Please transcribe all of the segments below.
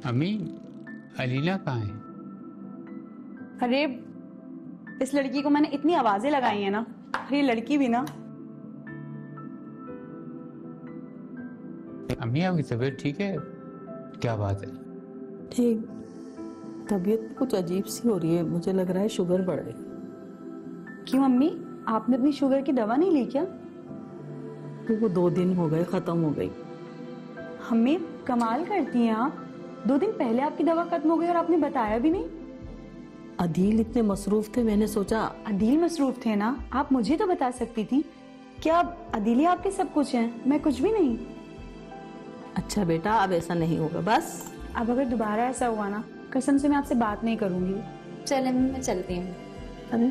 अम्मी, अलीना कहाँ है? अरे इस लड़की को मैंने इतनी आवाजें लगाई हैं ना, ये लड़की भी ना। अम्मी, आपकी तबीयत ठीक है? क्या बात है? ठीक। तबीयत कुछ अजीब सी हो रही है, मुझे लग रहा है शुगर बढ़ गई। क्यों अम्मी, आपने अपनी शुगर की दवा नहीं ली क्या? तो वो 2 दिन हो गए, खत्म हो गई। अम्मी कमाल करती हैं आप, 2 दिन पहले आपकी दवा खत्म हो गई और आपने बताया भी नहीं। अदील इतने मसरूफ थे, मैंने सोचा। अदील मसरूफ थे ना, आप मुझे तो बता सकती थी। क्या अदील ही आपके सब कुछ हैं, मैं कुछ भी नहीं? अच्छा बेटा, अब ऐसा नहीं होगा बस। अब अगर दोबारा ऐसा हुआ ना, कसम से मैं आपसे बात नहीं करूंगी। चले मैं चलती हूँ। अरे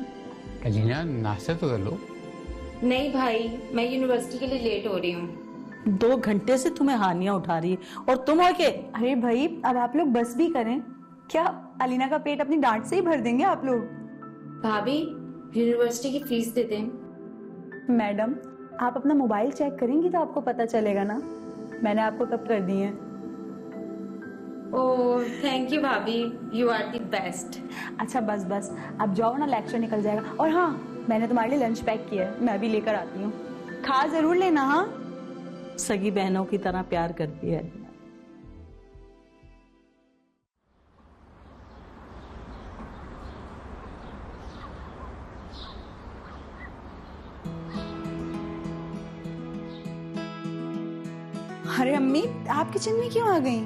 अलीना, नाश्ता तो कर लो। नहीं भाई, मैं यूनिवर्सिटी के लिए लेट हो रही हूँ। 2 घंटे से तुम्हें हानियां उठा रही है और तुम आके। अरे भाई, अब आप लोग बस भी करें। क्या अलीना का पेट अपनी डांट से ही भर देंगे आप लोग? भाभी, यूनिवर्सिटी की फीस दे दें। मैडम, आप अपना मोबाइल चेक करेंगी तो आपको पता चलेगा ना, मैंने आपको कब कर दी है। ओह थैंक यू भाभी, यू आर द बेस्ट। अच्छा बस बस, अब जाओ ना, लेक्चर निकल जाएगा। और हाँ, मैंने तुम्हारे लिए लंच पैक किया है, मैं भी लेकर आती हूँ, खा जरूर लेना। हाँ, सगी बहनों की तरह प्यार करती है। अरे अम्मी, आप किचन में क्यों आ गई?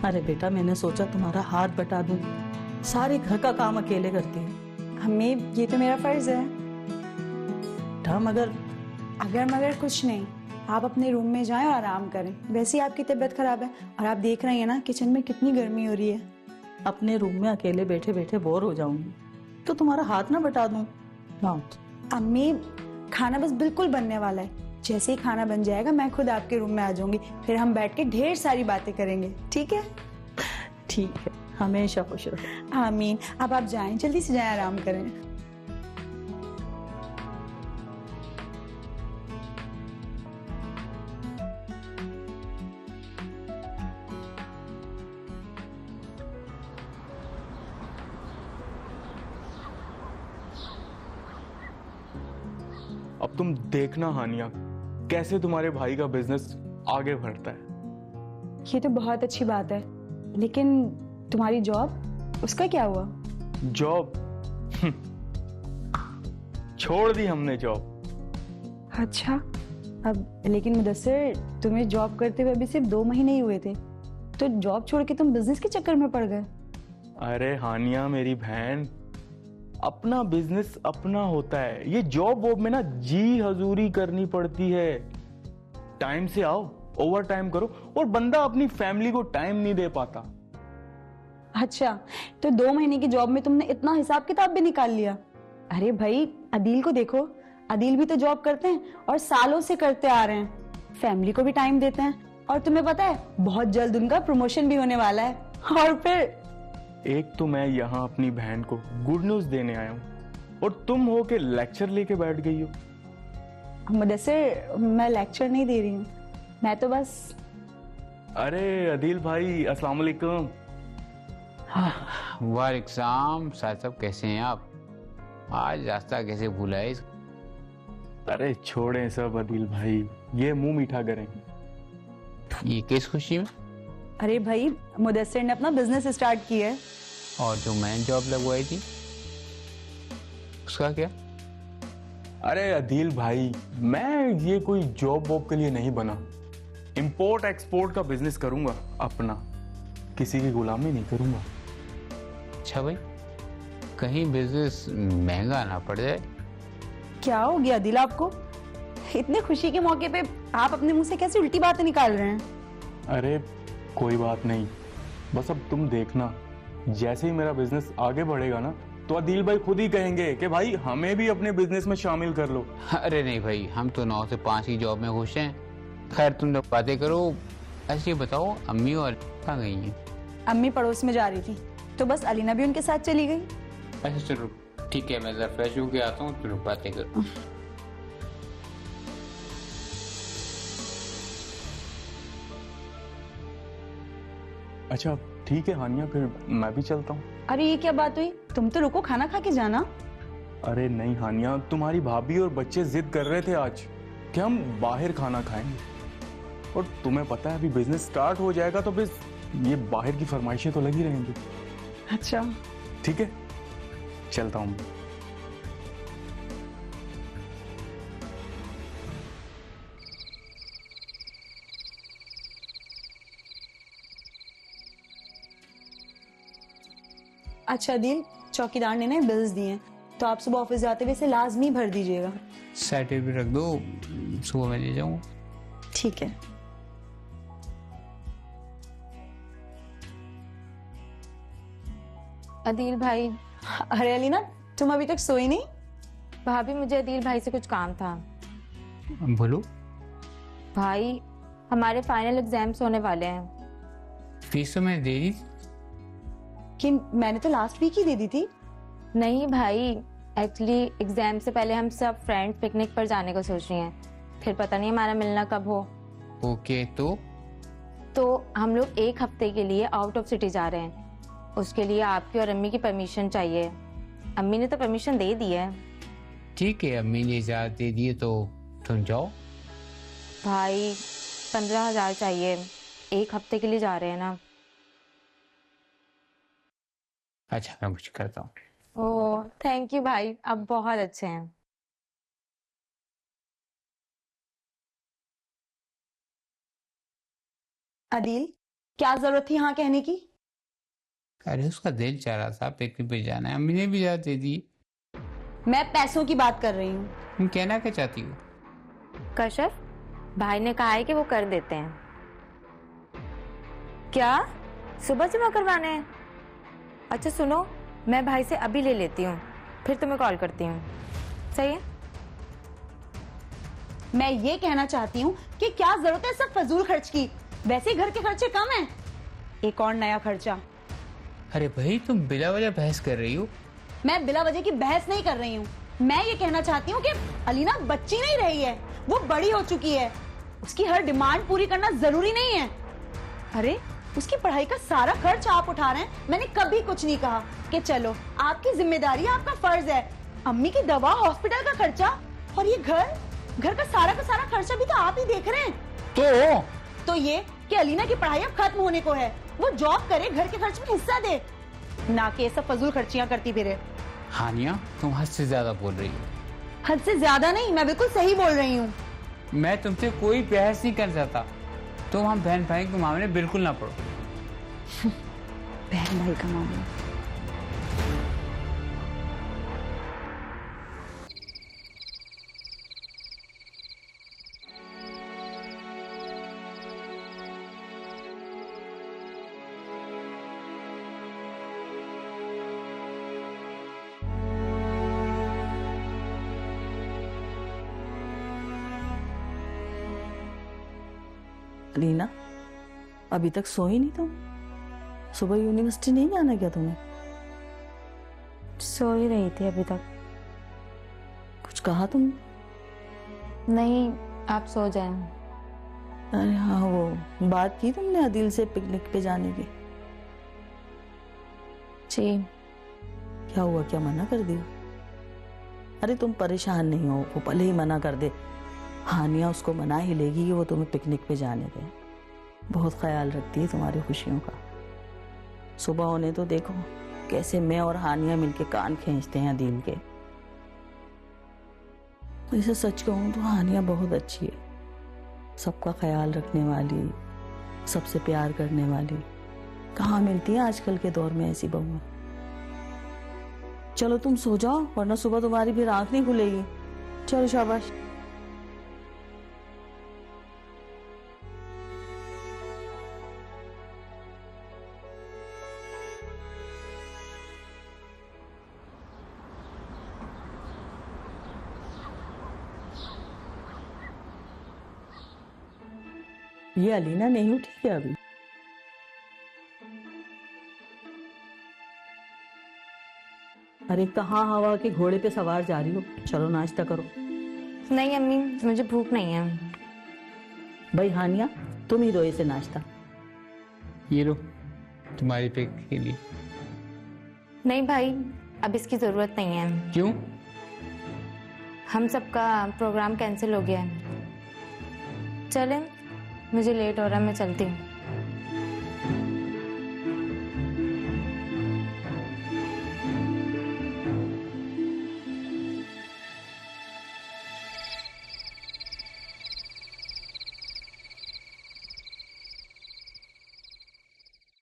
अरे बेटा, मैंने सोचा तुम्हारा हाथ बटा दूं। सारे घर का काम अकेले करती है। अम्मी, ये तो मेरा फर्ज है। बेटा मगर मगर कुछ नहीं, आप अपने रूम में जाएं और आराम करें। वैसे ही आपकी तबीयत खराब है और आप देख रही हैं ना किचन में कितनी गर्मी हो रही है। अपने रूम में अकेले बैठे बैठे बोर हो जाऊंगी, तो तुम्हारा हाथ ना बटा दूं। हाँ। अम्मी, खाना बस बिल्कुल बनने वाला है, जैसे ही खाना बन जाएगा मैं खुद आपके रूम में आ जाऊंगी, फिर हम बैठ के ढेर सारी बातें करेंगे, ठीक है? ठीक है, हमेशा खुश रहो। आमीन। अब आप जाएं, जल्दी से जाएं, आराम करें। अब तुम देखना हानिया, कैसे तुम्हारे भाई का बिजनेस आगे बढ़ता है। ये तो बहुत अच्छी बात है, लेकिन तुम्हारी जॉब, उसका क्या हुआ? जॉब छोड़ दी हमने जॉब। अच्छा, अब लेकिन मुदस्सिर, तुम्हें जॉब करते हुए अभी सिर्फ 2 महीने ही हुए थे, तो जॉब छोड़ के तुम बिजनेस के चक्कर में पड़ गए। अरे हानिया मेरी बहन, अपना बिजनेस अपना होता है। ये जॉब वॉब में ना जी हजूरी करनी पड़ती है। टाइम से आओ, ओवर टाइम करो, और बंदा अपनी फैमिली को टाइम नहीं दे पाता। अच्छा, तो 2 महीने की जॉब में तुमने इतना हिसाब किताब भी निकाल लिया? अरे भाई, अदील को देखो, अदील भी तो जॉब करते हैं और सालों से करते आ रहे हैं, फैमिली को भी टाइम देते हैं, और तुम्हें पता है बहुत जल्द उनका प्रमोशन भी होने वाला है। और फिर एक तो मैं यहाँ अपनी बहन को गुड न्यूज देने आया हूँ, और तुम हो के लेक्चर लेके बैठ गई हो। मुदस्सिर, मैं लेक्चर नहीं दे रही हूँ, मैं तो बस। अरे अदील भाई, अस्सलाम वालेकुम। वालेकुम साहब, कैसे हैं आप? आज रास्ता कैसे भूला है? अरे छोड़ें सब अदील भाई, ये मुंह मीठा करें। ये किस खुशी में? अरे भाई, मुदस्सिर ने अपना बिजनेस स्टार्ट किया है। और जो मैंने जॉब लगवाई थी उसका क्या? अरे अदील भाई, मैं ये कोई जॉब वॉब के लिए नहीं बना। इंपोर्ट एक्सपोर्ट का बिजनेस करूंगा अपना, किसी की गुलामी नहीं करूंगा। अच्छा भाई, कहीं बिजनेस महंगा ना पड़ जाए। क्या हो गया दिल आपको? इतने खुशी के मौके पे आप अपने मुंह से कैसी उल्टी बातें निकाल रहे हैं? अरे कोई बात नहीं, बस अब तुम देखना, जैसे ही मेरा बिजनेस आगे बढ़ेगा ना, तो अदील भाई खुद ही कहेंगे कि भाई हमें भी अपने बिजनेस में शामिल कर लो। अरे नहीं भाई, हम तो 9 से 5 की जॉब में खुश हैं। खैर, तुम लोग बातें करो। ऐसे ही बताओ, अम्मी और कहाँ गई हैं? अम्मी पड़ोस में जा रही थी, तो बस अलीना भी उनके साथ चली गई। अच्छा चलो ठीक है, मैं जरा फ्रेश होके आता हूँ, तुम लोग बातें करो। अच्छा ठीक है हानिया, फिर मैं भी चलता हूँ। अरे ये क्या बात हुई? तुम तो रुको, खाना खा के जाना। अरे नहीं हानिया, तुम्हारी भाभी और बच्चे जिद कर रहे थे आज कि हम बाहर खाना खाएंगे, और तुम्हें पता है अभी बिजनेस स्टार्ट हो जाएगा तो बस ये बाहर की फरमाइशें तो लगी रहेंगी। अच्छा ठीक है, चलता हूँ। अच्छा दिल, चौकीदार ने ना बिल्स दिए हैं, तो आप सुबह ऑफिस जाते हुए इसे लाजमी भर दीजिएगा। साइड भी रख दो, सुबह मैं ले जाऊँ। ठीक है। अदील भाई। अरे अलीना, तुम अभी तक सोई नहीं? भाभी मुझे अदील भाई से कुछ काम था। बोलो। भाई हमारे फाइनल एग्जाम्स होने वाले हैं। फीस तो मैं दे दी थी। कि मैंने तो लास्ट वीक ही दे दी थी। नहीं भाई, एक्चुअली एग्जाम से पहले हम सब फ्रेंड्स पिकनिक पर जाने को सोच रही हैं, फिर पता नहीं हमारा मिलना कब हो। ओके, तो हम लोग एक हफ्ते के लिए आउट ऑफ सिटी जा रहे हैं। उसके लिए आपकी और अम्मी की परमिशन चाहिए। अम्मी ने तो परमिशन दे दी है। ठीक है, अम्मी ने इजाजत दे दी है तो तुम जाओ। भाई 15,000 चाहिए, एक हफ्ते के लिए जा रहे हैं ना। अच्छा, मैं कुछ करता हूँ। ओह थैंक यू भाई, आप बहुत अच्छे हैं। अदील, क्या जरूरत थी यहाँ कहने की? अरे उसका दिल चाह रहा था पिकनिक पे जाना है, अम्मी ने भी इजाजत दे दी। मैं पैसों की बात कर रही हूँ। तुम कहना क्या चाहती हो? कश्यप, भाई ने कहा है कि वो कर देते हैं। क्या सुबह जमा करवाने हैं? अच्छा सुनो, मैं भाई से अभी ले लेती हूँ, फिर तुम्हें कॉल करती हूँ। सही है? मैं ये कहना चाहती हूँ कि क्या जरूरत है सब फजूल खर्च की? वैसे ही घर के खर्चे कम हैं, एक और नया खर्चा। अरे भाई, तुम बिला वजह बहस कर रही हो। मैं बिला वजह की बहस नहीं कर रही हूँ। मैं ये कहना चाहती हूँ कि अलीना बच्ची नहीं रही है, वो बड़ी हो चुकी है। उसकी हर डिमांड पूरी करना जरूरी नहीं है। अरे उसकी पढ़ाई का सारा खर्च आप उठा रहे हैं। मैंने कभी कुछ नहीं कहा कि चलो आपकी जिम्मेदारी, आपका फर्ज है। अम्मी की दवा, हॉस्पिटल का खर्चा, और ये घर का सारा खर्चा भी तो आप ही देख रहे हैं। तो ये कि अलीना की पढ़ाई अब खत्म होने को है, वो जॉब करे, घर के खर्च में हिस्सा दे, ना कि ये सब फजूल खर्चियां करती फिरे। हानिया, तुम हद से ज्यादा बोल रही हो। हद से ज्यादा नहीं, मैं बिल्कुल सही बोल रही हूँ। मैं तुमसे कोई बहस नहीं कर सकता। तुम हम बहन भाई के मामले में बिल्कुल ना पड़ो। बहन भाई का मामला। रीना, अभी तक सोई नहीं तुम? सुबह यूनिवर्सिटी नहीं जाना क्या तुम्हें? सो ही रही थी अभी तक। कुछ कहा तुम? नहीं, आप सो जाएं। अरे हाँ, वो बात की तुमने अदिल से पिकनिक पे जाने की? जी। क्या हुआ, क्या मना कर दिया? अरे तुम परेशान नहीं हो, वो भले ही मना कर दे, हानिया उसको मना ही लेगी कि वो तुम्हें पिकनिक पे जाने दे। बहुत ख्याल रखती है तुम्हारी खुशियों का। सुबह होने तो देखो कैसे मैं और हानिया मिलके कान खींचते हैं अदील के। वैसे सच कहूं तो हानिया बहुत अच्छी है, सबका ख्याल रखने वाली, सबसे प्यार करने वाली। कहाँ मिलती है आजकल के दौर में ऐसी बहू। चलो तुम सो जाओ, वरना सुबह तुम्हारी फिर आंख नहीं खुलेगी। चलो शाबाश। ये अलीना नहीं उठी क्या अभी? अरे कहाँ हवा के घोड़े पे सवार जा रही हो? चलो नाश्ता करो। नहीं अम्मी, मुझे भूख नहीं है। भाई हानिया, तुम ही दो इसे नाश्ता। ये लो। तुम्हारी पिक के लिए। नहीं भाई, अब इसकी जरूरत नहीं है। क्यों? हम सबका प्रोग्राम कैंसिल हो गया है। चलें, मुझे लेट हो रहा है, मैं चलती हूँ।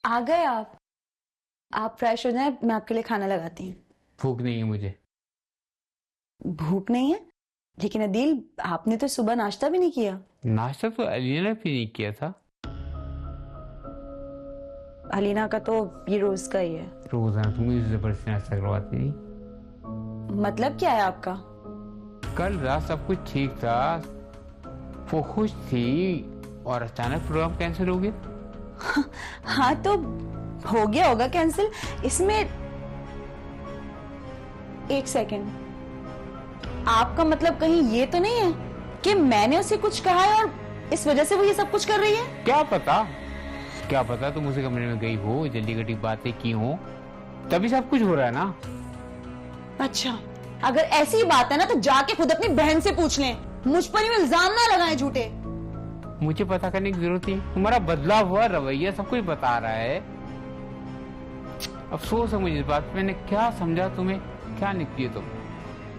आ गए आप फ्रेश हो जाएं, मैं आपके लिए खाना लगाती हूँ। भूख नहीं है मुझे। भूख नहीं है? लेकिन अदील, आपने तो सुबह नाश्ता भी नहीं किया। नाश्ता तो अलीना ने भी नहीं किया था। अलीना का तो ये रोज का ही है। रोजाना तुम ही जबरदस्ती नाश्ता करवाती थी। मतलब क्या है आपका? कल रात सब कुछ ठीक था, वो खुश थी और अचानक प्रोग्राम कैंसिल हो गया। हाँ तो हो गया होगा कैंसिल। इसमें एक सेकंड, आपका मतलब कहीं ये तो नहीं है कि मैंने उसे कुछ कहा है और इस वजह से वो ये सब कुछ कर रही है? क्या पता तुम उसे कमरे में गई हो, जल्दी घटी बातें की हो, तभी सब कुछ हो रहा है ना। अच्छा, अगर ऐसी ही बात है ना तो जाके खुद अपनी बहन से पूछ लें। मुझ पर ही इल्जाम ना लगाएं झूठे। मुझे पता करने की जरूरत नहीं, तुम्हारा बदला हुआ रवैया सब कुछ बता रहा है। अफसोस है मुझे इस बात पे, मैंने क्या समझा तुम्हें, क्या निकली तुम।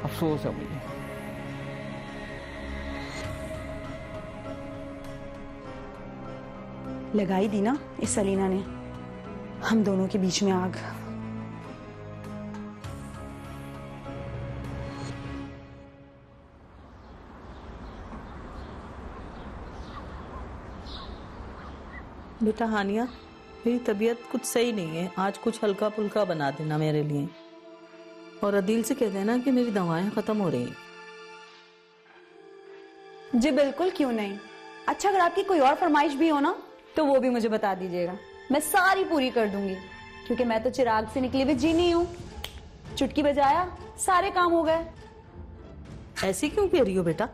अफसोस है मुझे। लगाई दी ना इस अलीना ने हम दोनों के बीच में आग। बेटा हानिया, मेरी तबीयत कुछ सही नहीं है, आज कुछ हल्का फुल्का बना देना मेरे लिए, और अदील से कह देना कि मेरी दवाएं खत्म हो रही हैं। जी बिल्कुल, क्यों नहीं। अच्छा, अगर आपकी कोई और फरमाइश भी हो ना तो वो भी मुझे बता दीजिएगा, मैं सारी पूरी कर दूंगी, क्योंकि मैं तो चिराग से निकली हुई जीनी हूँ। चुटकी बजाया, सारे काम हो गए। ऐसी क्यों कह रही हो बेटा?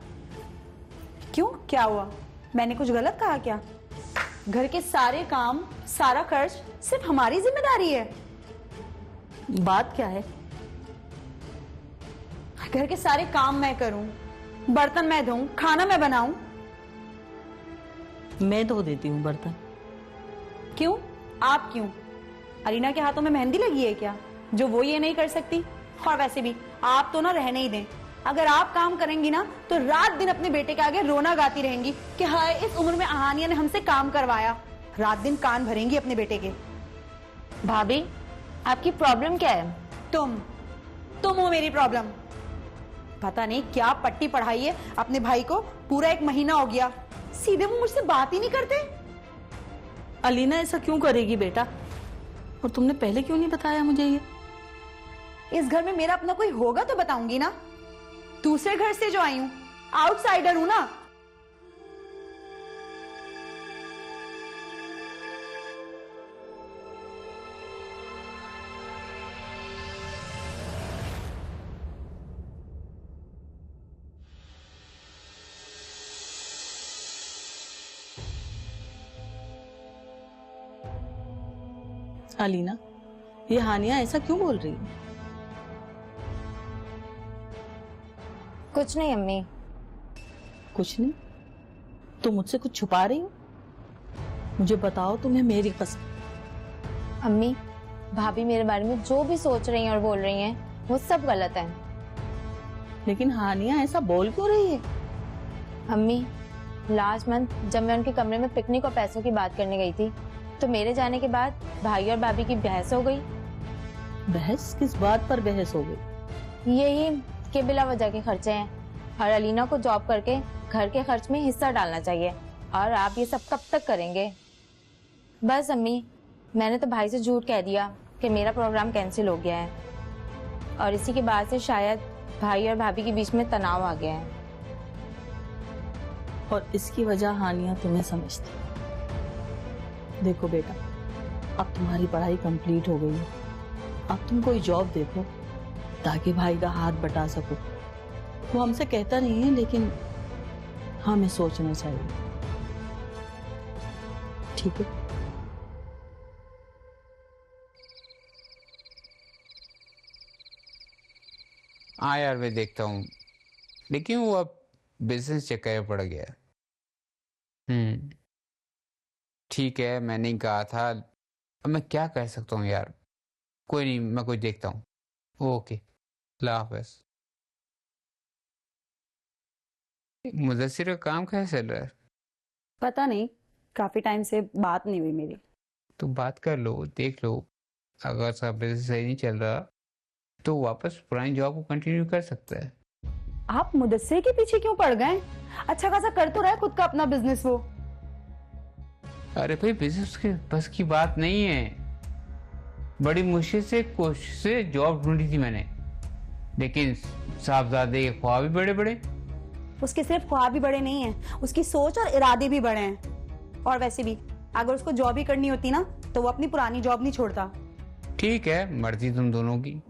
क्यों, क्या हुआ? मैंने कुछ गलत कहा क्या? घर के सारे काम, सारा खर्च सिर्फ हमारी जिम्मेदारी है। बात क्या है? घर के सारे काम मैं करूं, बर्तन मैं धोऊं, खाना मैं बनाऊं। मैं धो देती हूँ बर्तन। क्यों? आप क्यों? अरीना के हाथों में मेहंदी लगी है क्या, जो वो ये नहीं कर सकती? और वैसे भी आप तो ना रहने ही दें। अगर आप काम करेंगी ना तो रात दिन अपने बेटे के आगे रोना गाती रहेंगी कि हाय, इस उम्र में आहानिया ने हमसे काम करवाया। रात दिन कान भरेंगी अपने बेटे के। भाभी, आपकी प्रॉब्लम क्या है? तुम हो मेरी प्रॉब्लम। पता नहीं क्या पट्टी पढ़ाई है अपने भाई को, पूरा 1 महीना हो गया, सीधे वो मुझसे बात ही नहीं करते। अलीना ऐसा क्यों करेगी बेटा? और तुमने पहले क्यों नहीं बताया मुझे ये? इस घर में मेरा अपना कोई होगा तो बताऊंगी ना। दूसरे घर से जो आई हूं, आउटसाइडर हूं ना। अलीना, ये हानिया ऐसा क्यों बोल रही है? कुछ नहीं अम्मी। कुछ नहीं? तुम मुझसे कुछ छुपा रही हो? मुझे बताओ, तुम्हें मेरी कसम। अम्मी, भाभी मेरे बारे में जो भी सोच रही हैं और बोल रही हैं वो सब गलत है। लेकिन हानिया ऐसा बोल क्यों रही है? अम्मी, लास्ट मंथ जब मैं उनके कमरे में पिकनिक और पैसों की बात करने गई थी तो मेरे जाने के बाद भाई और भाभी की बहस हो गई। बहस? किस बात पर बहस हो गई? यही कि बिला वजह के खर्चे हैं और अलीना को जॉब करके घर के खर्च में हिस्सा डालना चाहिए, और आप ये सब कब तक करेंगे? बस अम्मी, मैंने तो भाई से झूठ कह दिया कि मेरा प्रोग्राम कैंसिल हो गया है, और इसी के बाद से शायद भाई और भाभी के बीच में तनाव आ गया है। और इसकी वजह हानिया तुम्हें समझती। देखो बेटा, अब तुम्हारी पढ़ाई कंप्लीट हो गई है, अब तुम कोई जॉब देखो ताकि भाई का हाथ बटा सको। वो हमसे कहता नहीं है, लेकिन हमें सोचना चाहिए, ठीक है? हाँ यार मैं देखता हूँ, लेकिन वो अब बिजनेस चक्कर में पड़ गया। ठीक है, मैंने ही कहा था, अब मैं क्या कर सकता हूँ यार। कोई नहीं, मैं कुछ देखता हूँ। ओके, अल्लाह हाफ़िज़। मुदस्सिर का काम कैसा चल रहा है? पता नहीं, काफी टाइम से बात नहीं हुई मेरी। तो बात कर लो, देख लो, अगर सब बिजनेस सही नहीं चल रहा तो वापस पुरानी जॉब को कंटिन्यू कर सकता है। आप मुदस्सिर के पीछे क्यों पड़ गए? अच्छा खासा कर तो रहा है खुद का अपना बिजनेस वो। अरे भाई, बिजनेस के बस की बात नहीं है। बड़ी मुश्किल से कोशिश से जॉब ढूंढी थी मैंने, लेकिन साहबजादे के ख्वाब भी बड़े बड़े। उसके सिर्फ ख्वाब भी बड़े नहीं हैं, उसकी सोच और इरादे भी बड़े हैं। और वैसे भी अगर उसको जॉब ही करनी होती ना तो वो अपनी पुरानी जॉब नहीं छोड़ता। ठीक है, मर्जी तुम दोनों की।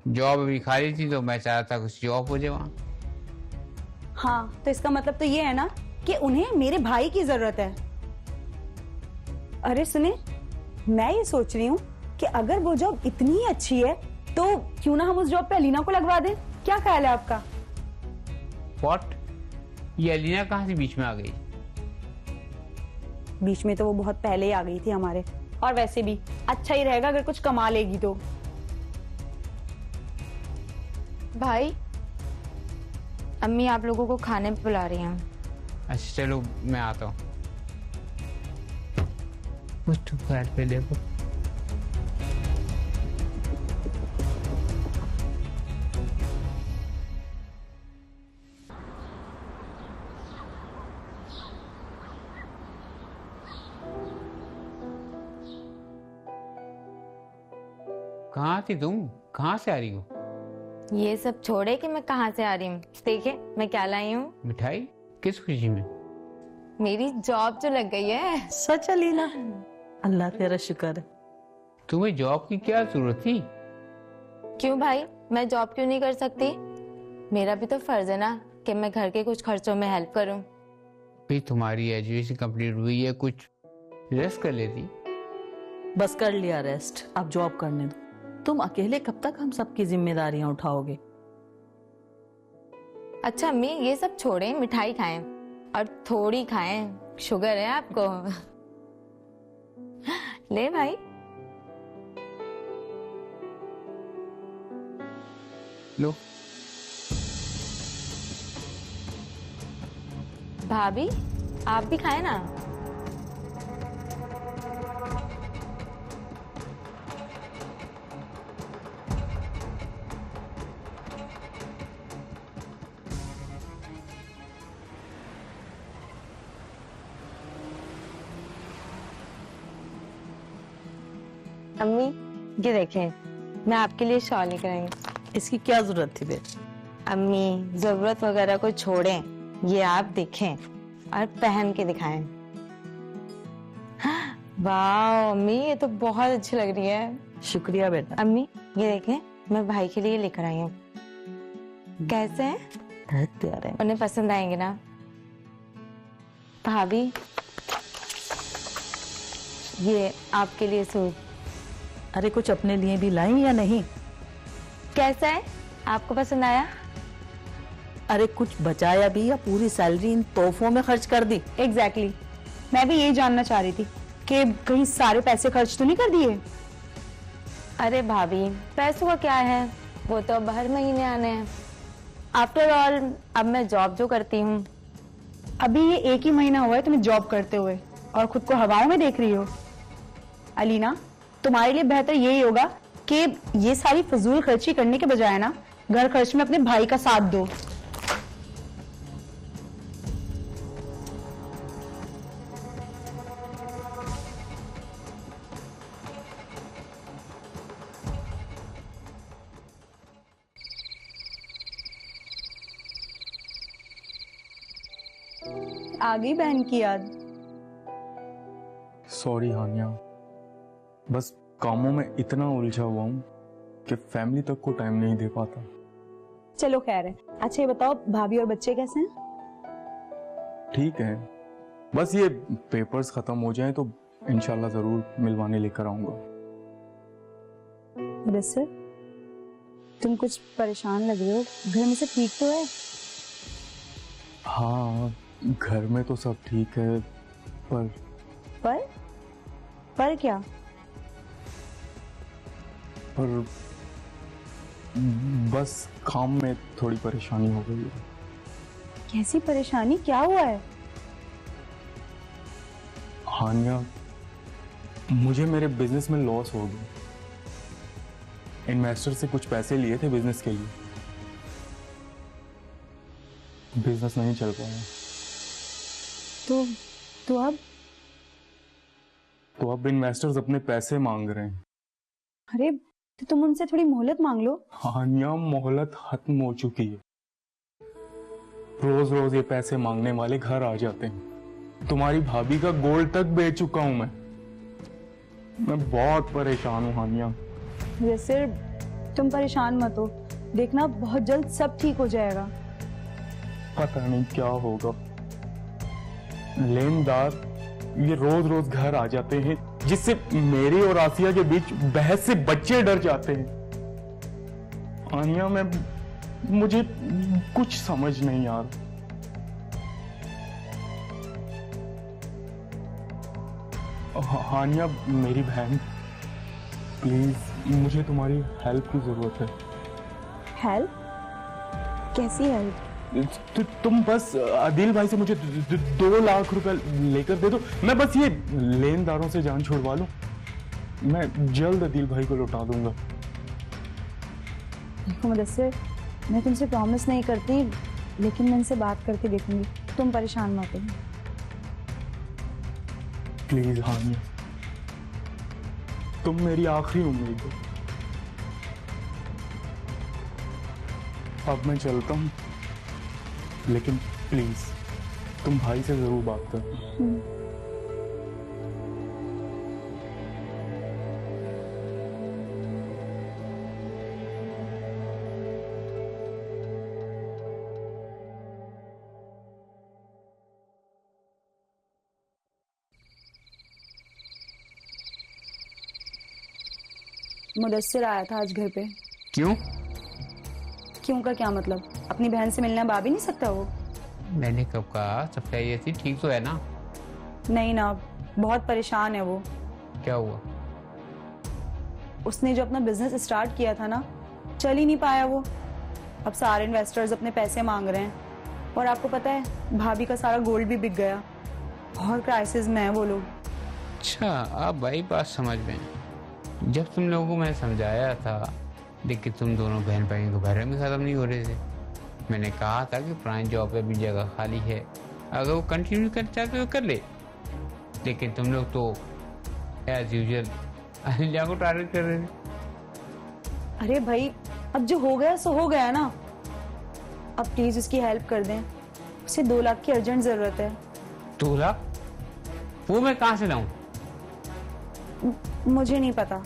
जॉब अभी खाली थी तो मैं चाहता कुछ जॉब हो जाए वहाँ। हाँ, तो इसका मतलब तो ये है ना कि उन्हें मेरे भाई की जरूरत है। अरे सुने, मैं ये सोच रही हूँ कि अगर वो जॉब इतनी ही अच्छी है तो क्यों ना हम उस जॉब पे अलीना को लगवा दें। क्या ख्याल है आपका? व्हाट? ये अलीना कहाँ से बीच में आ गई? बीच में तो वो बहुत पहले ही आ गई थी हमारे। और वैसे भी अच्छा ही रहेगा अगर कुछ कमा लेगी तो। भाई, अम्मी आप लोगों को खाने पे बुला रही हैं। अच्छा चलो, मैं आता हूँ। कुछ तो फ्लैट पे देखो। कहाँ थी तुम? कहाँ से आ रही हो? ये सब छोड़े कि मैं कहाँ से आ रही हूँ। देखिए मैं क्या लाई हूँ। मिठाई? किस खुशी में? मेरी जॉब जो लग गई है। सच अलीना, अल्लाह तेरा शुक्र है। तुम्हें जॉब की क्या जरूरत थी? क्यों भाई, मैं जॉब क्यों नहीं कर सकती? मेरा भी तो फर्ज है ना कि मैं घर के कुछ खर्चों में हेल्प करूं। भाई तुम्हारी एजुकेशन कंप्लीट हुई है, कुछ रेस्ट कर लेती। बस कर लिया रेस्ट, अब जॉब करने दो। तुम अकेले कब तक हम सबकी जिम्मेदारियां उठाओगे? अच्छा अम्मी, ये सब छोड़े, मिठाई खाएं और थोड़ी खाएं, शुगर है आपको। ले भाई। लो। भाभी आप भी खाएं ना। अम्मी ये देखें, मैं आपके लिए शॉल लेकर आई हूँ। इसकी क्या जरूरत थी बेटा? अम्मी जरूरत वगैरह को छोड़ें, ये आप देखें और पहन के दिखाएं। वाह अम्मी, ये तो बहुत अच्छी लग रही है। शुक्रिया बेटा। अम्मी ये देखें, मैं भाई के लिए लेकर आई हूँ। कैसे हैं? बहुत प्यारे हैं। उन्हें पसंद आएंगे ना? भाभी ये आपके लिए सूट। अरे कुछ अपने लिए भी लाई या नहीं? कैसा है, आपको पसंद आया? अरे कुछ बचाया भी या पूरी सैलरी इन तोहफों में खर्च कर दी? एग्जैक्टली, मैं भी यही जानना चाह रही थी कि कहीं सारे पैसे खर्च तो नहीं कर दिए। अरे भाभी, पैसों का क्या है, वो तो अब हर महीने आने हैं। आफ्टर ऑल अब मैं जॉब जो करती हूँ। अभी ये एक ही महीना हुआ है तुम्हें जॉब करते हुए और खुद को हवाओं में देख रही हो। अलीना, तुम्हारे लिए बेहतर यही होगा कि ये सारी फजूल खर्ची करने के बजाय ना घर खर्च में अपने भाई का साथ दो। आ गई बहन की याद। सॉरी हानिया, बस कामों में इतना उलझा हुआ हूँ कि फैमिली तक को टाइम नहीं दे पाता। चलो खैर है। अच्छा ये बताओ, भाभी और बच्चे कैसे हैं? ठीक है, बस ये पेपर्स खत्म हो जाएं तो इंशाल्लाह जरूर मिलवाने लेकर आऊंगा। मुदस्सिर, तुम कुछ परेशान लग रहे हो, घर में सब ठीक तो है? हाँ, घर में तो सब ठीक है, पर पर क्या? पर बस काम में थोड़ी परेशानी हो गई है। कैसी परेशानी, क्या हुआ है? हानिया, मुझे मेरे बिजनेस में लॉस हो गया। इन्वेस्टर से कुछ पैसे लिए थे बिजनेस के लिए, बिजनेस नहीं चल पाया। तो अब इन्वेस्टर्स अपने पैसे मांग रहे हैं। अरे तो तुम उनसे थोड़ी मोहलत मांग लो। हानिया, मोहलत खत्म हो चुकी है। रोज रोज ये पैसे मांगने वाले घर आ जाते हैं। तुम्हारी भाभी का गोल्ड तक बेच चुका हूं मैं बहुत परेशान हूं हानिया। वैसे तुम परेशान मत हो, देखना बहुत जल्द सब ठीक हो जाएगा। पता नहीं क्या होगा। लेनदार ये रोज रोज घर आ जाते हैं, जिससे मेरी और आसिया के बीच बहस से बच्चे डर जाते हैं। हानिया, मुझे कुछ समझ नहीं आ रहा। हानिया मेरी बहन, प्लीज मुझे तुम्हारी हेल्प की जरूरत है। हेल्प? कैसी हेल्प? तुम बस आदिल भाई से मुझे 2 लाख रुपए लेकर दे दो। मैं बस ये लेनदारों से जान छुड़वा लूं, मैं जल्द आदिल भाई को लौटा दूंगा। देखो मुदस्सिर, मैं तुमसे प्रॉमिस नहीं करती, लेकिन मैं इनसे बात करके देखूंगी। तुम परेशान मत हो। प्लीज हानिया, तुम मेरी आखिरी उम्मीद हो। अब मैं चलता हूं, लेकिन प्लीज तुम भाई से जरूर बात करना। मुदस्सिर आया था आज घर पे। क्यों? क्यों का क्या मतलब? अपनी बहन से मिलना भाभी नहीं सकता वो? मैंने कब कहा? सब चाहिए थी, ठीक तो है ना? नहीं ना, बहुत परेशान है वो। क्या हुआ? उसने जो अपना बिजनेस स्टार्ट किया था ना, चल ही नहीं पाया वो। अब सारे इन्वेस्टर्स अपने पैसे मांग रहे हैं, और आपको पता है भाभी का सारा गोल्ड भी बिक गया। बहुत क्राइसिस में है वो लोग। अच्छा, अब भाई बात समझ में। जब तुम लोगों को मैंने समझाया था, देखिए तुम दोनों बहन भाइयों के घर में खत्म नहीं हो रहे थे। मैंने कहा था कि पुरानी जॉब पे भी जगह खाली है, अगर वो कंटिन्यू करना चाहते तो कर ले। लेकिन तुम लोग तो एज यूजुअल अहिल्या को टारगेट कर रहे थे। अरे भाई, अब जो हो गया सो हो गया ना। अब प्लीज उसकी हेल्प कर दें, उसे 2 लाख की अर्जेंट जरूरत है। 2 लाख? वो मैं कहाँ से लाऊं? मुझे नहीं पता,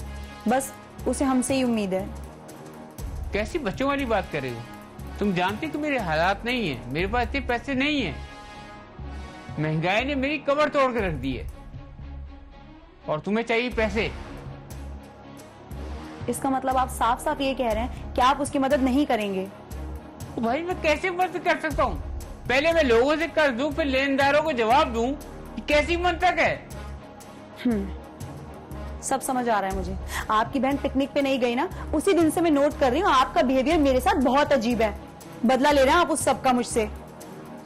बस उसे हमसे ही उम्मीद है। कैसी बच्चों वाली बात कर रही हो? तुम जानती कि मेरे हालात नहीं है, मेरे पास इतने पैसे नहीं है। महंगाई ने मेरी कमर तोड़ के रख दी है, और तुम्हें चाहिए पैसे। इसका मतलब आप साफ साफ ये कह रहे हैं कि आप उसकी मदद नहीं करेंगे? भाई मैं कैसे मदद कर सकता हूँ? पहले मैं लोगों से कर्ज दूं, फिर लेनदारों को जवाब दूं? कैसी मंतक है? सब समझ आ रहा है मुझे। आपकी बहन पिकनिक पे नहीं गई ना, उसी दिन से मैं नोट कर रही हूँ आपका बिहेवियर मेरे साथ बहुत अजीब है। बदला ले रहे हैं आप उस सब का मुझसे।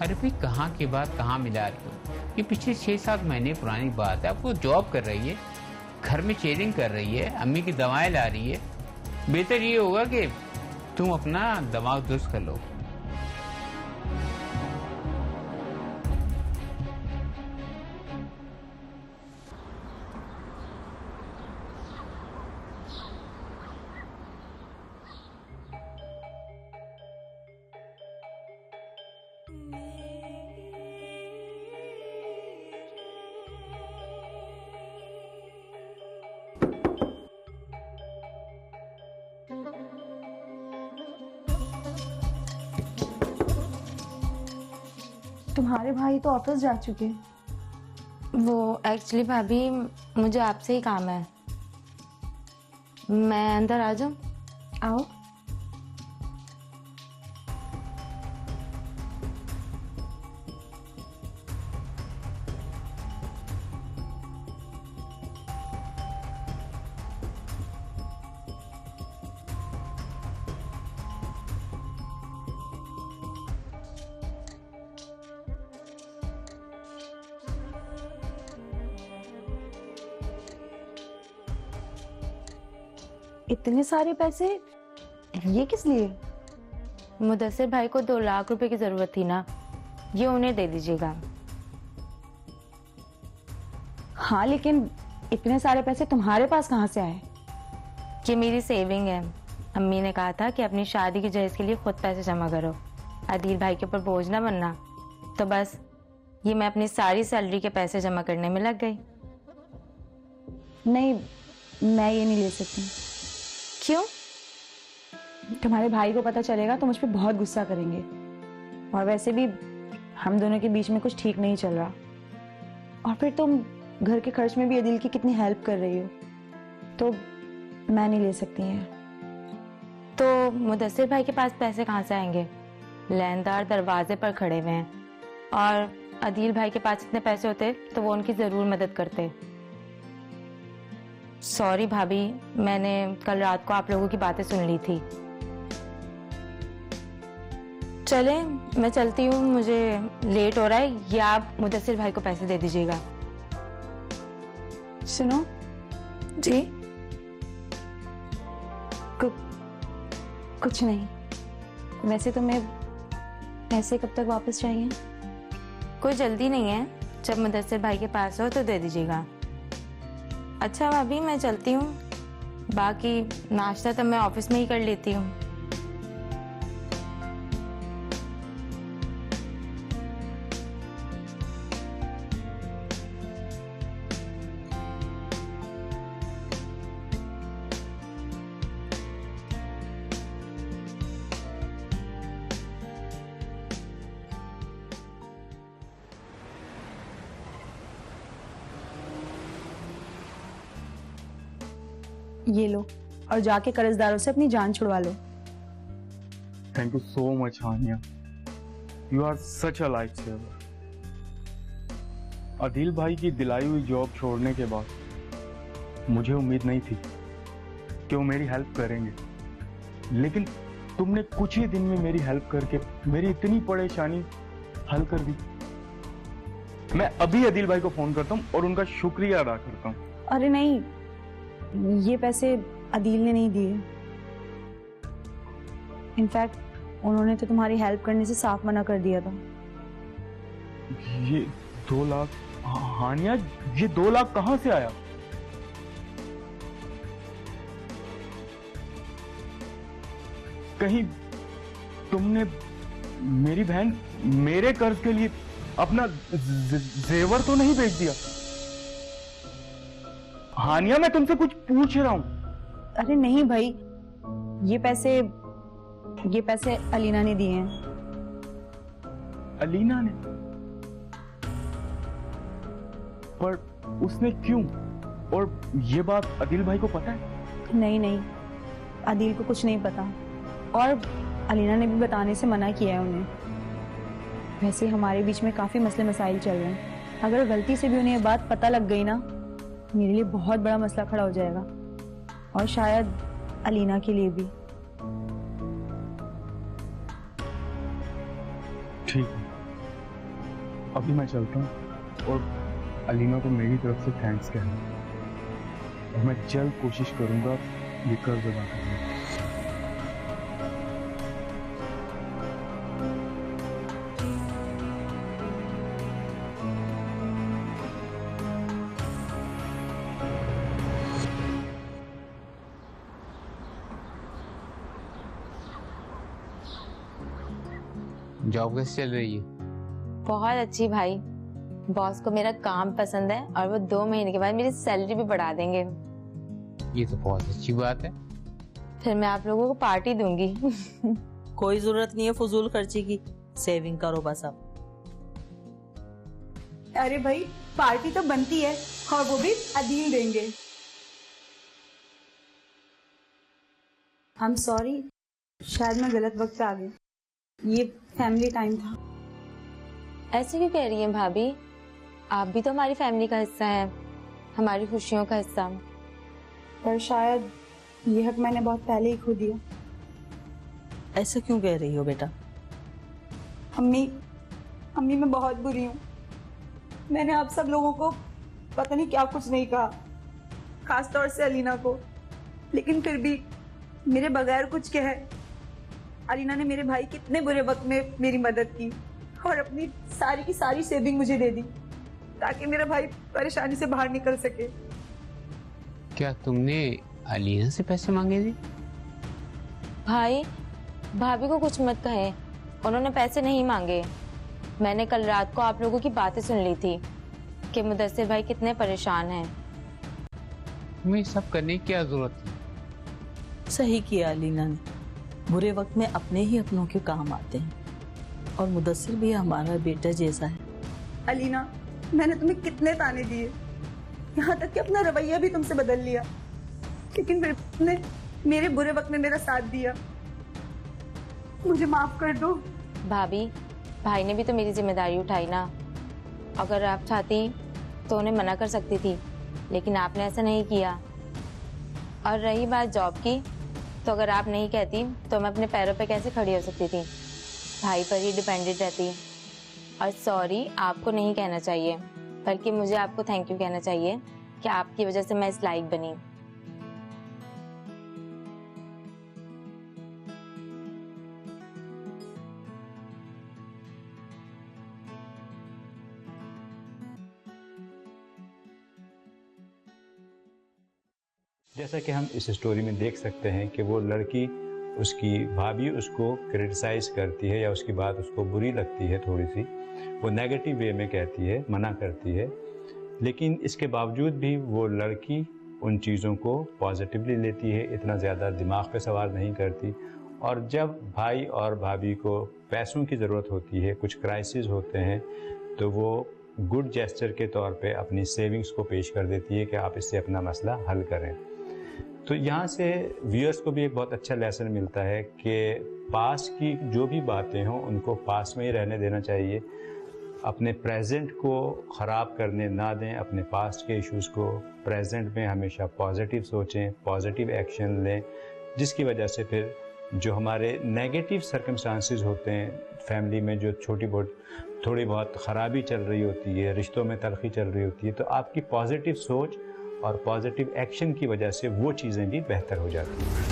अरे भाई, कहाँ की बात कहाँ मिला रही हो? ये पिछले 6-7 महीने पुरानी बात है। आपको जॉब कर रही है, घर में शेयरिंग कर रही है, अम्मी की दवाएं ला रही है। बेहतर ये होगा कि तुम अपना दिमाग दुरुस्त कर लो। तुम्हारे भाई तो ऑफिस जा चुके हैं। वो एक्चुअली भाभी, मुझे आपसे ही काम है। मैं अंदर आ जाऊं? आओ। इतने सारे पैसे ये किस लिए? मुदस्सिर भाई को 2 लाख रुपए की जरूरत थी ना, ये उन्हें दे दीजिएगा। हाँ, लेकिन इतने सारे पैसे तुम्हारे पास कहाँ से आए? ये मेरी सेविंग है। अम्मी ने कहा था कि अपनी शादी की जहेज के लिए खुद पैसे जमा करो, अदील भाई के ऊपर बोझ ना बनना। तो बस ये मैं अपनी सारी सैलरी के पैसे जमा करने में लग गई। नहीं, मैं ये नहीं ले सकती। क्यों? तुम्हारे भाई को पता चलेगा तो मुझ पे बहुत गुस्सा करेंगे, और वैसे भी हम दोनों के बीच में कुछ ठीक नहीं चल रहा। और फिर तुम घर के खर्च में भी अदील की कितनी हेल्प कर रही हो, तो मैं नहीं ले सकती है। तो मुदस्सिर भाई के पास पैसे कहाँ से आएंगे? लेनदार दरवाजे पर खड़े हुए हैं, और अदील भाई के पास इतने पैसे होते तो वो उनकी जरूर मदद करते। सॉरी भाभी, मैंने कल रात को आप लोगों की बातें सुन ली थी। चले, मैं चलती हूँ, मुझे लेट हो रहा है। या आप मुदस्सिर भाई को पैसे दे दीजिएगा। सुनो जी? कुछ नहीं। वैसे तुम्हें पैसे कब तक वापस चाहिए? कोई जल्दी नहीं है, जब मुदस्सिर भाई के पास हो तो दे दीजिएगा। अच्छा भाभी, मैं चलती हूँ, बाकी नाश्ता तो मैं ऑफिस में ही कर लेती हूँ। ये लो, और जाके कर्जदारों से अपनी जान छुड़वा लो। Thank you so much Haniya, you are such a life saver. Adeel भाई की दिलाई हुई जॉब छोड़ने के बाद मुझे उम्मीद नहीं थी कि वो मेरी हेल्प करेंगे, लेकिन तुमने कुछ ही दिन में मेरी हेल्प करके मेरी इतनी परेशानी हल कर दी। मैं अभी अदील भाई को फोन करता हूँ और उनका शुक्रिया अदा करता हूँ। अरे नहीं, ये पैसे अदील ने नहीं दिए। इनफैक्ट उन्होंने तो तुम्हारी हेल्प करने से साफ मना कर दिया था। ये 2 लाख, हानिया ये 2 लाख कहां से आया? कहीं तुमने मेरी बहन मेरे कर्ज के लिए अपना जेवर तो नहीं बेच दिया? हानिया, मैं तुमसे कुछ पूछ रहा हूं। अरे नहीं भाई, ये पैसे अलीना ने दिए हैं। अलीना ने? पर उसने क्यों? और ये बात अदील भाई को पता है? नहीं, अदील को कुछ नहीं पता, और अलीना ने भी बताने से मना किया है उन्हें। वैसे हमारे बीच में काफी मसले मसाइल चल रहे हैं। अगर गलती से भी उन्हें ये बात पता लग गई ना, मेरे लिए बहुत बड़ा मसला खड़ा हो जाएगा, और शायद अलीना के लिए भी। ठीक है, अभी मैं चलता हूँ और अलीना को मेरी तरफ से थैंक्स कहना, और मैं जल्द कोशिश करूंगा ये कर्ज अदा करने की। जॉब कैसे चल रही है? बहुत अच्छी भाई, बॉस को मेरा काम पसंद है, और वो 2 महीने के बाद मेरी सैलरी भी बढ़ा देंगे। ये तो बहुत अच्छी बात है। फिर मैं आप लोगों को पार्टी दूंगी। कोई जरूरत नहीं है फजूल खर्ची की, सेविंग करो बस अब। अरे भाई, पार्टी तो बनती है, और वो भी अदील देंगे। आई एम सॉरी, शायद मैं गलत वक्त पे आ गई। ये फैमिली टाइम था। ऐसे क्यों कह रही हैं भाभी? आप भी तो हमारी फैमिली का हिस्सा हैं, हमारी खुशियों का हिस्सा। पर शायद ये हक मैंने बहुत पहले ही खो दिया। ऐसा क्यों कह रही हो बेटा? अम्मी मैं बहुत बुरी हूँ। मैंने आप सब लोगों को पता नहीं क्या कुछ नहीं कहा, खास तौर से अलीना को। लेकिन फिर भी मेरे बगैर कुछ कहे अलीना ने मेरे भाई के इतने बुरे वक्त में मेरी मदद की और अपनी सारी की सारी सेविंग मुझे दे दी ताकि मेरा भाई परेशानी से बाहर निकल सके। क्या तुमने अलीना से पैसे मांगे थे? भाई भाभी को कुछ मत कहे, उन्होंने पैसे नहीं मांगे। मैंने कल रात को आप लोगों की बातें सुन ली थी कि मुदस्सिर भाई कितने परेशान हैं। तुम्हें सब करने की क्या जरूरत थी? सही किया अलीना ने, बुरे वक्त में अपने ही अपनों के काम आते हैं और मुदस्सिर भी हमारा बेटा जैसा है। अलीना, मैंने तुम्हें कितने ताने दिए, यहाँ तक कि अपना रवैया भी तुमसे बदल लिया, लेकिन फिर तुमने मेरे बुरे वक्त में मेरा साथ दिया। मुझे माफ कर दो। भाभी, भाई ने भी तो मेरी जिम्मेदारी उठाई ना। अगर आप चाहती तो उन्हें मना कर सकती थी, लेकिन आपने ऐसा नहीं किया। और रही बात जॉब की, तो अगर आप नहीं कहती तो मैं अपने पैरों पे कैसे खड़ी हो सकती थी? भाई पर ही डिपेंडेंट रहती। और सॉरी आपको नहीं कहना चाहिए, बल्कि मुझे आपको थैंक यू कहना चाहिए कि आपकी वजह से मैं इस लायक बनी। जैसा कि हम इस स्टोरी में देख सकते हैं कि वो लड़की, उसकी भाभी उसको क्रिटिसाइज करती है या उसकी बात उसको बुरी लगती है, थोड़ी सी वो नेगेटिव वे में कहती है, मना करती है, लेकिन इसके बावजूद भी वो लड़की उन चीज़ों को पॉजिटिवली लेती है, इतना ज़्यादा दिमाग पे सवार नहीं करती। और जब भाई और भाभी को पैसों की ज़रूरत होती है, कुछ क्राइसिस होते हैं, तो वो गुड जेस्चर के तौर पे अपनी सेविंग्स को पेश कर देती है कि आप इससे अपना मसला हल करें। तो यहाँ से व्यूअर्स को भी एक बहुत अच्छा लेसन मिलता है कि पास की जो भी बातें हों उनको पास में ही रहने देना चाहिए, अपने प्रेजेंट को ख़राब करने ना दें, अपने पास्ट के इश्यूज़ को प्रेजेंट में हमेशा पॉजिटिव सोचें, पॉजिटिव एक्शन लें, जिसकी वजह से फिर जो हमारे नेगेटिव सर्कमस्टांसेस होते हैं फैमिली में, जो थोड़ी बहुत ख़राबी चल रही होती है, रिश्तों में तलखी चल रही होती है, तो आपकी पॉजिटिव सोच और पॉजिटिव एक्शन की वजह से वो चीज़ें भी बेहतर हो जाती हैं।